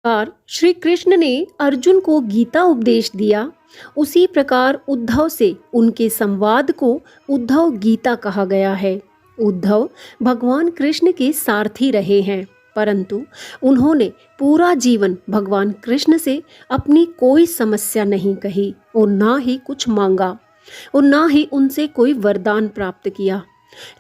बार श्री कृष्ण ने अर्जुन को गीता उपदेश दिया, उसी प्रकार उद्धव से उनके संवाद को उद्धव गीता कहा गया है। उद्धव भगवान कृष्ण के सारथी रहे हैं, परंतु उन्होंने पूरा जीवन भगवान कृष्ण से अपनी कोई समस्या नहीं कही और ना ही कुछ मांगा और ना ही उनसे कोई वरदान प्राप्त किया।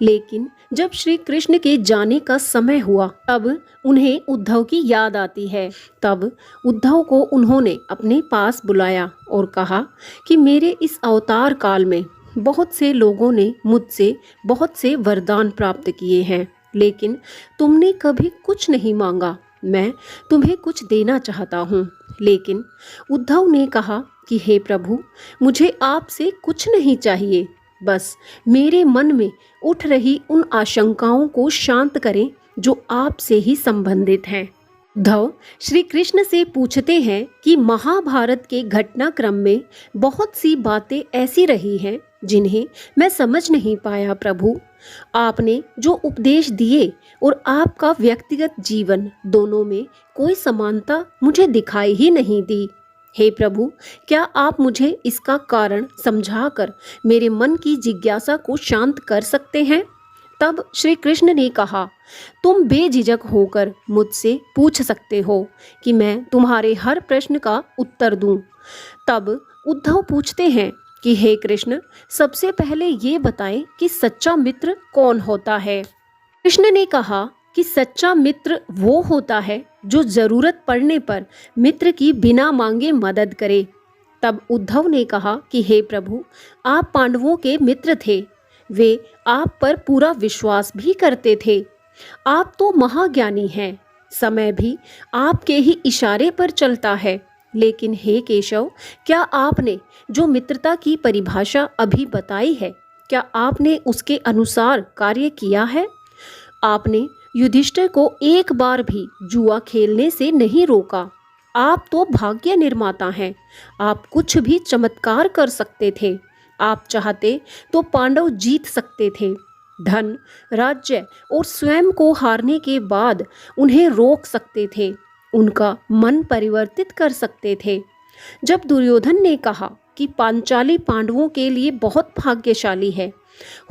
लेकिन जब श्री कृष्ण के जाने का समय हुआ तब उन्हें उद्धव की याद आती है। तब उद्धव को उन्होंने अपने पास बुलाया और कहा कि मेरे इस अवतार काल में बहुत से लोगों ने मुझसे बहुत से वरदान प्राप्त किए हैं, लेकिन तुमने कभी कुछ नहीं मांगा। मैं तुम्हें कुछ देना चाहता हूँ। लेकिन उद्धव ने कहा कि हे प्रभु, मुझे आपसे कुछ नहीं चाहिए, बस मेरे मन में उठ रही उन आशंकाओं को शांत करें जो आपसे ही संबंधित हैं। उद्धव श्री कृष्ण से पूछते हैं कि महाभारत के घटनाक्रम में बहुत सी बातें ऐसी रही हैं जिन्हें मैं समझ नहीं पाया प्रभु। आपने जो उपदेश दिए और आपका व्यक्तिगत जीवन, दोनों में कोई समानता मुझे दिखाई ही नहीं दी। हे प्रभु, क्या आप मुझे इसका कारण समझाकर मेरे मन की जिज्ञासा को शांत कर सकते हैं? तब श्री कृष्ण ने कहा, तुम बेझिझक होकर मुझसे पूछ सकते हो कि मैं तुम्हारे हर प्रश्न का उत्तर दूं। तब उद्धव पूछते हैं कि हे कृष्ण, सबसे पहले ये बताएं कि सच्चा मित्र कौन होता है? कृष्ण ने कहा कि सच्चा मित्र वो होता है जो जरूरत पड़ने पर मित्र की बिना मांगे मदद करे। तब उद्धव ने कहा कि हे प्रभु, आप पांडवों के मित्र थे, वे आप पर पूरा विश्वास भी करते थे। आप तो महाज्ञानी हैं, समय भी आपके ही इशारे पर चलता है। लेकिन हे केशव, क्या आपने जो मित्रता की परिभाषा अभी बताई है, क्या आपने उसके अनुसार कार्य किया है? आपने युधिष्ठिर को एक बार भी जुआ खेलने से नहीं रोका। आप तो भाग्य निर्माता हैं, आप कुछ भी चमत्कार कर सकते थे। आप चाहते तो पांडव जीत सकते थे। धन, राज्य और स्वयं को हारने के बाद उन्हें रोक सकते थे, उनका मन परिवर्तित कर सकते थे। जब दुर्योधन ने कहा कि पांचाली पांडवों के लिए बहुत भाग्यशाली है,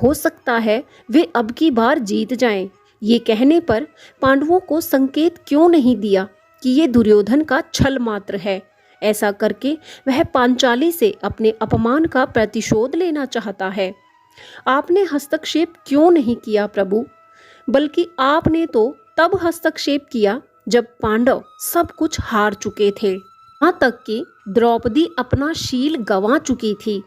हो सकता है वे अब की बार जीत जाएं, ये कहने पर पांडवों को संकेत क्यों नहीं दिया कि ये दुर्योधन का छल मात्र है? ऐसा करके वह पांचाली से अपने अपमान का प्रतिशोध लेना चाहता है। आपने हस्तक्षेप क्यों नहीं किया प्रभु? बल्कि आपने तो तब हस्तक्षेप किया जब पांडव सब कुछ हार चुके थे, यहाँ तक कि द्रौपदी अपना शील गंवा चुकी थी।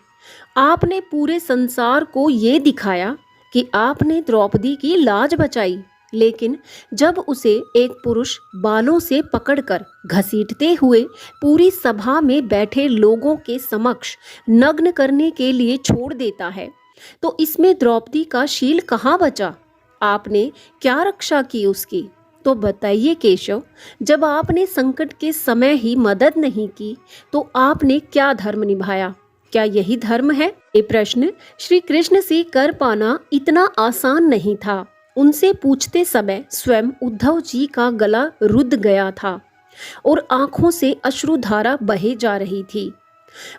आपने पूरे संसार को ये दिखाया कि आपने द्रौपदी की लाज बचाई, लेकिन जब उसे एक पुरुष बालों से पकड़कर घसीटते हुए पूरी सभा में बैठे लोगों के समक्ष नग्न करने के लिए छोड़ देता है, तो इसमें द्रौपदी का शील कहाँ बचा? आपने क्या रक्षा की उसकी? तो बताइए केशव, जब आपने संकट के समय ही मदद नहीं की तो आपने क्या धर्म निभाया? क्या यही धर्म है? ये प्रश्न श्री कृष्ण से कर पाना इतना आसान नहीं था। उनसे पूछते समय स्वयं उद्धव जी का गला रुद्ध गया था और आंखों से अश्रुधारा बहे जा रही थी।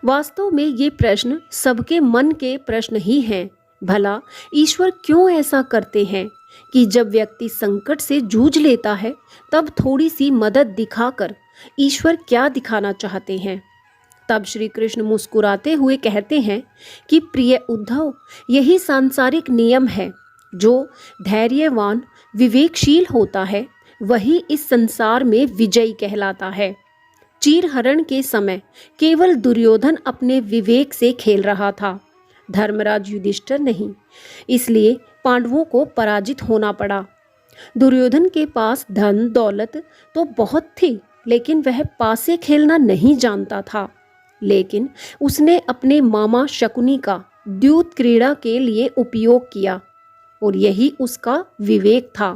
वास्तव में ये प्रश्न सबके मन के प्रश्न ही हैं। भला ईश्वर क्यों ऐसा करते हैं कि जब व्यक्ति संकट से जूझ लेता है तब थोड़ी सी मदद दिखाकर ईश्वर क्या दिखाना चाहते हैं? तब श्री कृष्ण मुस्कुराते हुए कहते हैं कि प्रिय उद्धव, यही सांसारिक नियम है। जो धैर्यवान विवेकशील होता है वही इस संसार में विजयी कहलाता है। चीरहरण के समय केवल दुर्योधन अपने विवेक से खेल रहा था, धर्मराज युधिष्ठिर नहीं। इसलिए पांडवों को पराजित होना पड़ा। दुर्योधन के पास धन दौलत तो बहुत थी, लेकिन वह पासे खेलना नहीं जानता था। लेकिन उसने अपने मामा शकुनी का द्यूत क्रीड़ा के लिए उपयोग किया और यही उसका विवेक था।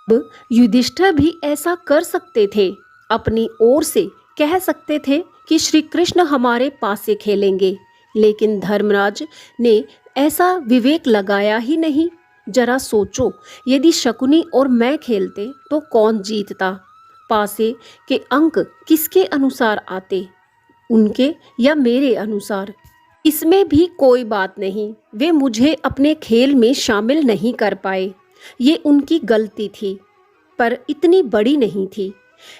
अब युधिष्ठिर भी ऐसा कर सकते थे, अपनी ओर से कह सकते थे कि श्री कृष्ण हमारे पासे खेलेंगे, लेकिन धर्मराज ने ऐसा विवेक लगाया ही नहीं। जरा सोचो, यदि शकुनी और मैं खेलते तो कौन जीतता? पासे के अंक किसके अनुसार आते, उनके या मेरे अनुसार। इसमें भी कोई बात नहीं, वे मुझे अपने खेल में शामिल नहीं कर पाए। ये उनकी गलती थी, पर इतनी बड़ी नहीं थी।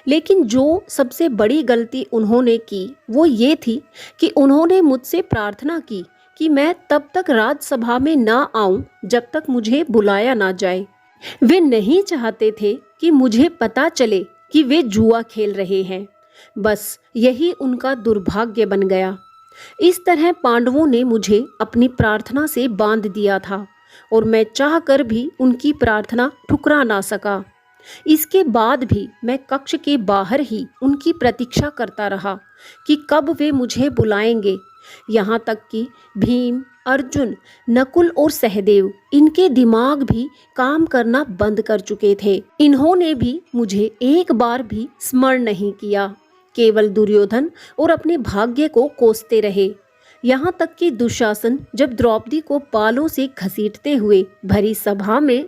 लेकिन जो सबसे बड़ी गलती उन्होंने की वो ये थी कि उन्होंने मुझसे प्रार्थना की कि मैं तब तक राजसभा में ना आऊं जब तक मुझे बुलाया ना जाए। वे नहीं चाहते थे कि मुझे पता चले कि वे जुआ खेल रहे हैं। बस यही उनका दुर्भाग्य बन गया। इस तरह पांडवों ने मुझे अपनी प्रार्थना से बांध दिया था और मैं चाहकर भी उनकी प्रार्थना ठुकरा ना सका। इसके बाद भी मैं कक्ष के बाहर ही उनकी प्रतीक्षा करता रहा कि कब वे मुझे बुलाएंगे। यहाँ तक कि भीम, अर्जुन, नकुल और सहदेव, इनके दिमाग भी काम करना बंद कर चुके थे। इन्होंने भी मुझे एक बार भी स्मरण नहीं किया, केवल दुर्योधन और अपने भाग्य को कोसते रहे। यहाँ तक कि दुशासन जब द्रौपदी को बालों से घसीटते हुए भरी सभा में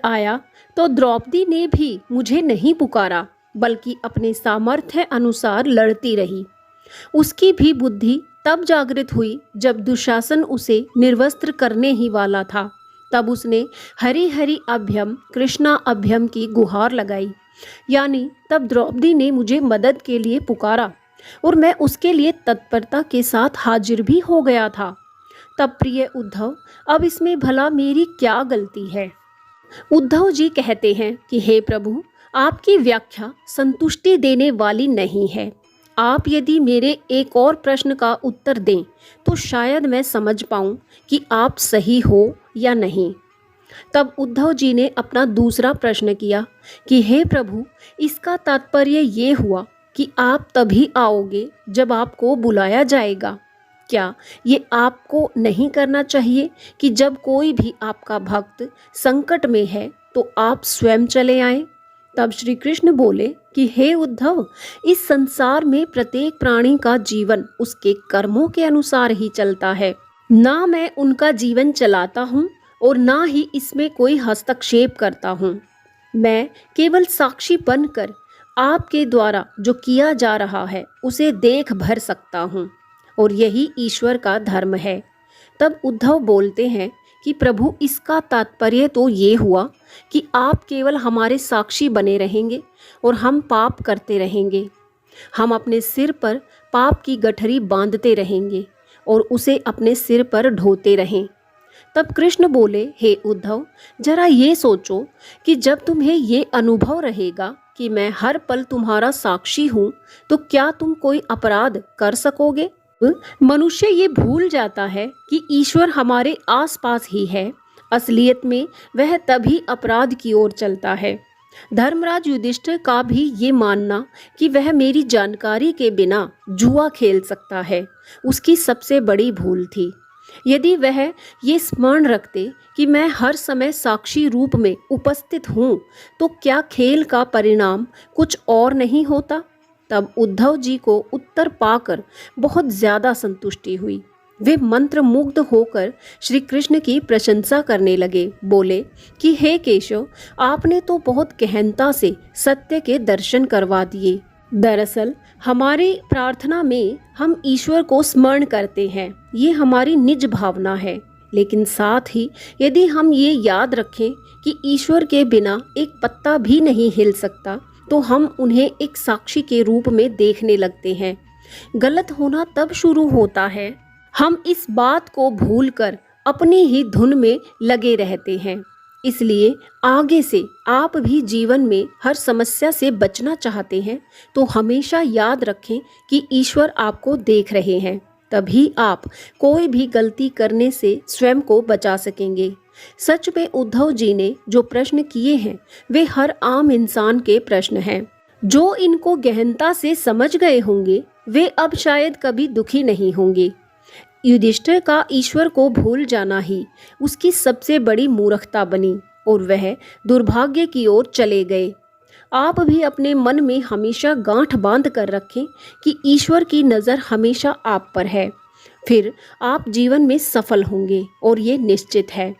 आया तो द्रौपदी ने भी मुझे नहीं पुकारा, बल्कि अपने सामर्थ्य अनुसार लड़ती रही। उसकी भी बुद्धि तब जागृत हुई जब दुशासन उसे निर्वस्त्र करने ही वाला था। तब उसने हरि हरि अभ्यम कृष्णा अभ्यम की गुहार लगाई, यानी तब द्रौपदी ने मुझे मदद के लिए पुकारा और मैं उसके लिए तत्परता के साथ हाजिर भी हो गया था। तब प्रिय उद्धव, अब इसमें भला मेरी क्या गलती है? उद्धव जी कहते हैं कि हे प्रभु, आपकी व्याख्या संतुष्टि देने वाली नहीं है। आप यदि मेरे एक और प्रश्न का उत्तर दें तो शायद मैं समझ पाऊं कि आप सही हो या नहीं। तब उद्धव जी ने अपना दूसरा प्रश्न किया कि हे प्रभु, इसका तात्पर्य ये हुआ कि आप तभी आओगे जब आपको बुलाया जाएगा। क्या ये आपको नहीं करना चाहिए कि जब कोई भी आपका भक्त संकट में है तो आप स्वयं चले आएं? तब श्री कृष्ण बोले कि हे उद्धव, इस संसार में प्रत्येक प्राणी का जीवन उसके कर्मों के अनुसार ही चलता है। ना मैं उनका जीवन चलाता हूँ और ना ही इसमें कोई हस्तक्षेप करता हूँ। मैं केवल साक्षी बनकर आपके द्वारा जो किया जा रहा है उसे देख भर सकता हूँ, और यही ईश्वर का धर्म है। तब उद्धव बोलते हैं कि प्रभु, इसका तात्पर्य तो ये हुआ कि आप केवल हमारे साक्षी बने रहेंगे और हम पाप करते रहेंगे। हम अपने सिर पर पाप की गठरी बांधते रहेंगे और उसे अपने सिर पर ढोते रहें। तब कृष्ण बोले, हे उद्धव, जरा ये सोचो कि जब तुम्हें ये अनुभव रहेगा कि मैं हर पल तुम्हारा साक्षी हूँ तो क्या तुम कोई अपराध कर सकोगे? मनुष्य ये भूल जाता है कि ईश्वर हमारे आसपास ही है। असलियत में वह तभी अपराध की ओर चलता है। धर्मराज युधिष्ठिर का भी ये मानना कि वह मेरी जानकारी के बिना जुआ खेल सकता है, उसकी सबसे बड़ी भूल थी। यदि वह ये स्मरण रखते कि मैं हर समय साक्षी रूप में उपस्थित हूँ तो क्या खेल का परिणाम कुछ और नहीं होता? तब उद्धव जी को उत्तर पाकर बहुत ज्यादा संतुष्टि हुई। वे मंत्र मुग्ध होकर श्री कृष्ण की प्रशंसा करने लगे। बोले कि हे केशव, आपने तो बहुत गहनता से सत्य के दर्शन करवा दिए। दरअसल हमारी प्रार्थना में हम ईश्वर को स्मरण करते हैं, ये हमारी निज भावना है। लेकिन साथ ही यदि हम ये याद रखें कि ईश्वर के बिना एक पत्ता भी नहीं हिल सकता तो हम उन्हें एक साक्षी के रूप में देखने लगते हैं। गलत होना तब शुरू होता है हम इस बात को भूलकर अपनी ही धुन में लगे रहते हैं। इसलिए आगे से आप भी जीवन में हर समस्या से बचना चाहते हैं तो हमेशा याद रखें कि ईश्वर आपको देख रहे हैं। तभी आप कोई भी गलती करने से स्वयं को बचा सकेंगे। सच में उद्धव जी ने जो प्रश्न किए हैं वे हर आम इंसान के प्रश्न हैं। जो इनको गहनता से समझ गए होंगे वे अब शायद कभी दुखी नहीं होंगे। युधिष्ठिर का ईश्वर को भूल जाना ही उसकी सबसे बड़ी मूर्खता बनी और वह दुर्भाग्य की ओर चले गए। आप भी अपने मन में हमेशा गांठ बांध कर रखें कि ईश्वर की नज़र हमेशा आप पर है, फिर आप जीवन में सफल होंगे और ये निश्चित है।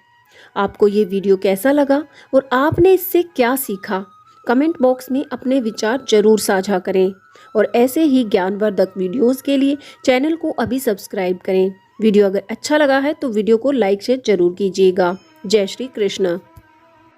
आपको ये वीडियो कैसा लगा और आपने इससे क्या सीखा, कमेंट बॉक्स में अपने विचार जरूर साझा करें और ऐसे ही ज्ञानवर्धक वीडियोस के लिए चैनल को अभी सब्सक्राइब करें। वीडियो अगर अच्छा लगा है तो वीडियो को लाइक शेयर जरूर कीजिएगा। जय श्री कृष्ण।